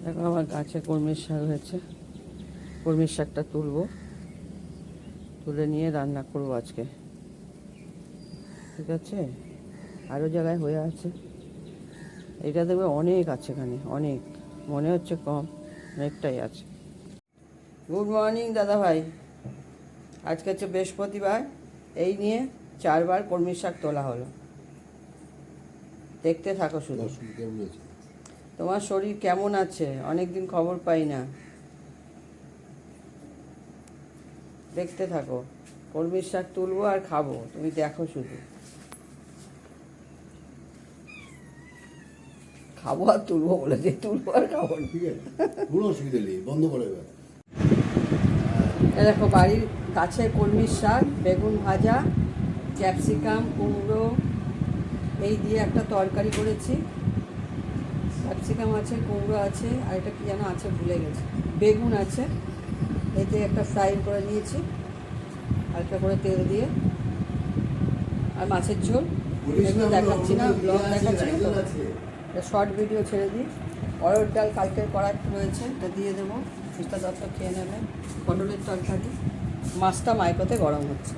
দেখো আমার গাছে কলমির শাক হয়েছে, কলমির শাকটা তুলবো, তুলে নিয়ে রান্না করবো আজকে। ঠিক আছে, আরও জায়গায় হয়ে আছে, এটা দেখবে অনেক আছে এখানে, অনেক, মনে হচ্ছে কম, অনেকটাই আছে। গুড মর্নিং দাদা ভাই, আজকে হচ্ছে বৃহস্পতিবার, এই নিয়ে 4 বার কলমির শাক তোলা হলো। দেখতে থাকো শুধু। তোমার শরীর কেমন আছে? অনেক দিন খবর পাই না, দেখতে থাকো। কলমির শাক তুলবো আর খাবো, তুমি দেখো শুধু। খাবো আর তুলবো বলেছে, তুলবো আর খাবো, ঠিক আছে, কোনো অসুবিধা নেই, বন্ধ করে এবার। দেখো বাড়ির গাছে কলমির শাক, বেগুন ভাজা, ক্যাপসিকাম, কুমড়ো এই দিয়ে একটা তরকারি করেছি। ক্যাপসিকাম আছে, কুমড়ো আছে, আর এটা কী যেন আছে ভুলে গেছি, বেগুন আছে, এতে একটা ফ্রাই করে নিয়েছি হালকা করে তেল দিয়ে, আর মাছের ঝোল। এগুলো দেখাচ্ছি না, ব্লগ দেখাচ্ছি না তো, শর্ট ভিডিও ছেড়ে দিই। অরড় ডাল কালকের করা রয়েছে, এটা দিয়ে দেবো, সুস্তা দত্ত খেয়ে নেবে। পটলের তরকারি, মাছটা মাইকোতে গরম হচ্ছে।